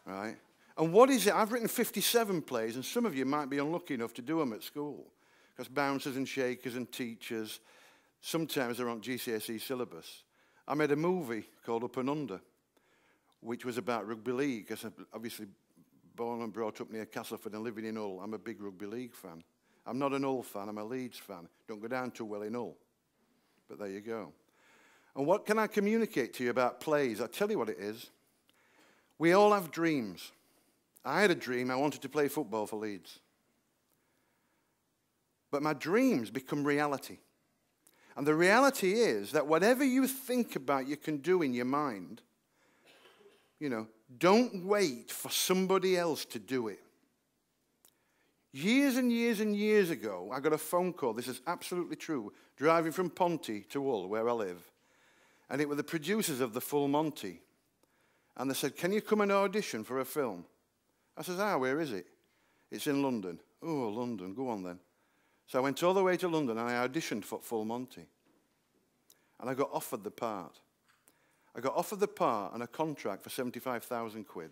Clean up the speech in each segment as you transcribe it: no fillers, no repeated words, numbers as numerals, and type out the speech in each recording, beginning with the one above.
right? And what is it? I've written 57 plays, and some of you might be unlucky enough to do them at school, because bouncers and shakers and teachers, sometimes they're on GCSE syllabus. I made a movie called Up and Under, which was about rugby league, because I'm obviously born and brought up near Castleford and living in Hull. I'm a big rugby league fan. I'm not an Hull fan, I'm a Leeds fan. Don't go down too well in Hull. But there you go. And what can I communicate to you about plays? I'll tell you what it is. We all have dreams. I had a dream I wanted to play football for Leeds. But my dreams become reality. And the reality is that whatever you think about you can do in your mind, you know, don't wait for somebody else to do it. Years and years and years ago, I got a phone call, this is absolutely true, driving from Ponty to Hull, where I live. And it were the producers of The Full Monty. And they said, can you come and audition for a film? I says, where is it? It's in London. Oh, London, go on then. So I went all the way to London and I auditioned for Full Monty. And I got offered the part. I got offered the part and a contract for 75,000 quid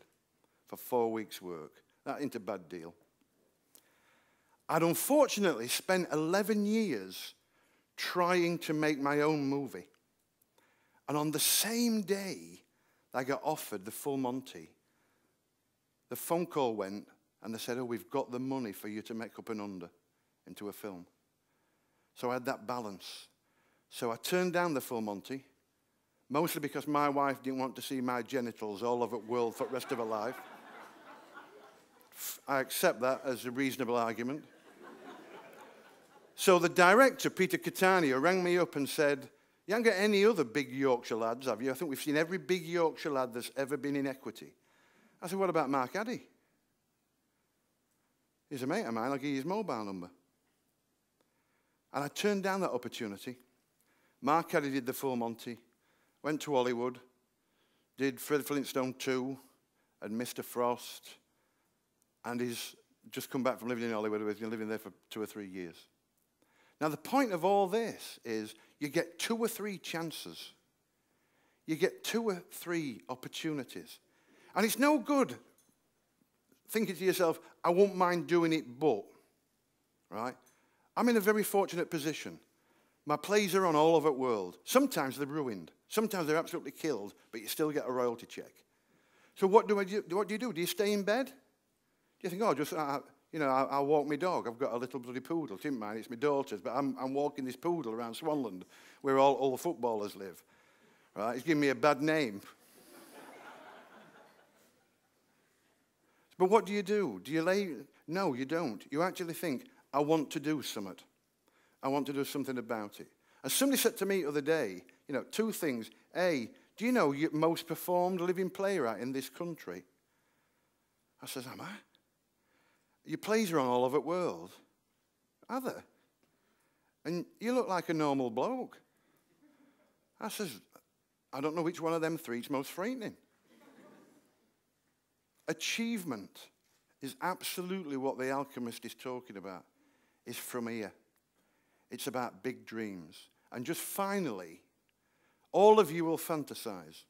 for 4 weeks' work. That ain't a bad deal. I'd unfortunately spent 11 years trying to make my own movie. And on the same day I got offered the Full Monty, the phone call went and they said, we've got the money for you to make Up and Under into a film. So I had that balance. So I turned down the Full Monty, mostly because my wife didn't want to see my genitals all over the world for the rest of her life. I accept that as a reasonable argument. So the director, Peter Catania, rang me up and said, you haven't got any other big Yorkshire lads, have you? I think we've seen every big Yorkshire lad that's ever been in Equity. I said, what about Mark Addy? He's a mate of mine, I'll give you his mobile number. And I turned down that opportunity. Mark Addy did the Full Monty, went to Hollywood, did Fred Flintstone 2 and Mr. Frost, and he's just come back from living in Hollywood. He's been living there for 2 or 3 years. Now, the point of all this is you get 2 or 3 chances. You get 2 or 3 opportunities. And it's no good thinking to yourself, I won't mind doing it, but, right? I'm in a very fortunate position. My plays are on all over the world. Sometimes they're ruined. Sometimes they're absolutely killed, but you still get a royalty check. So what do I do? What do you do? Do you stay in bed? Do you think, oh, just, you know, I'll walk my dog. I've got a little bloody poodle. Didn't mind, it's my daughter's, but I'm walking this poodle around Swanland, where all the footballers live. Right? He's giving me a bad name. But what do? Do you lay? No, you don't. You actually think, I want to do something. I want to do something about it. And somebody said to me the other day, you know, 2 things. A, do you know you're most performed living playwright in this country? I says, am I? Your plays are on all over the world. Are they? And you look like a normal bloke. I says, I don't know which one of them 3 is most frightening. Achievement is absolutely what The Alchemist is talking about. It's from here. It's about big dreams. And just finally, all of you will fantasize.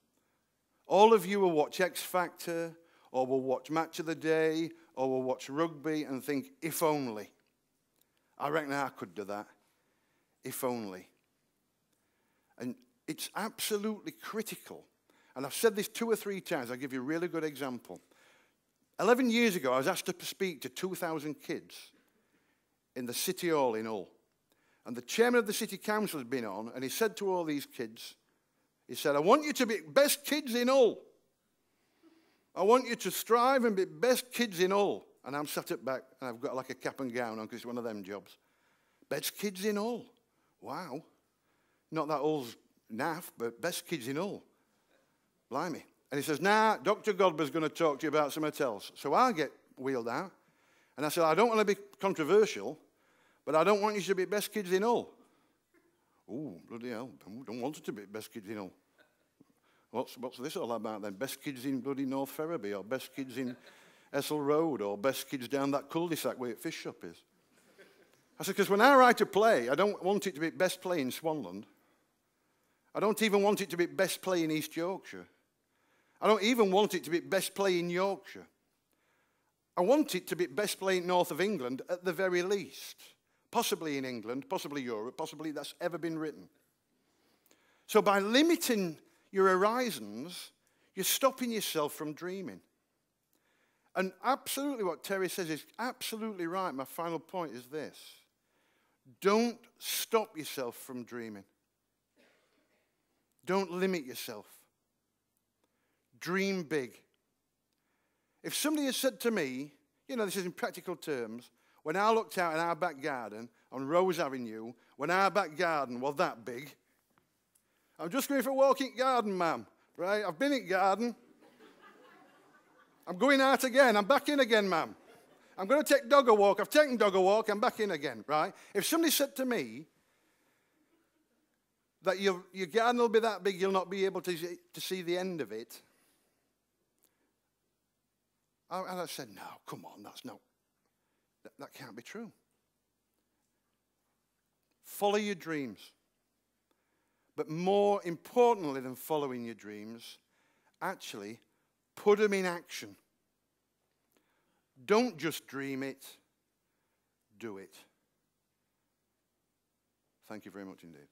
All of you will watch X Factor, or will watch Match of the Day, or will watch rugby and think, if only. I reckon I could do that. If only. And it's absolutely critical. And I've said this 2 or 3 times. I'll give you a really good example. 11 years ago, I was asked to speak to 2,000 kids in the City Hall in Hull. And the chairman of the City Council had been on, and he said to all these kids, he said, I want you to be best kids in Hull. I want you to strive and be best kids in Hull. And I'm sat at back, and I've got like a cap and gown on because it's one of them jobs. Best kids in Hull. Wow. Not that Hull's naff, but best kids in Hull. Blimey. And he says, nah, Dr. Godber's going to talk to you about something else. So I get wheeled out. And I said, I don't want to be controversial, but I don't want you to be best kids in Hull. Oh, bloody hell. I don't want it to be best kids in Hull. What's this all about then? Best kids in bloody North Ferriby, or best kids in Essel Road, or best kids down that cul-de-sac where the fish shop is? I said, because when I write a play, I don't want it to be best play in Swanland. I don't even want it to be best play in East Yorkshire. I don't even want it to be best play in Yorkshire. I want it to be best play north of England at the very least. Possibly in England, possibly Europe, possibly that's ever been written. So by limiting your horizons, you're stopping yourself from dreaming. And absolutely what Terry says is absolutely right. My final point is this. Don't stop yourself from dreaming. Don't limit yourself. Dream big. If somebody had said to me, this is in practical terms, when I looked out in our back garden on Rose Avenue, when our back garden was that big, I'm just going for a walk in garden, ma'am, right? I've been in garden. I'm going out again. I'm back in again, ma'am. I'm going to take dog a walk. I've taken dog a walk. I'm back in again, right? If somebody said to me that your garden will be that big, you'll not be able to see the end of it, and I said, no, come on, that can't be true. Follow your dreams. But more importantly than following your dreams, actually put them in action. Don't just dream it, do it. Thank you very much indeed.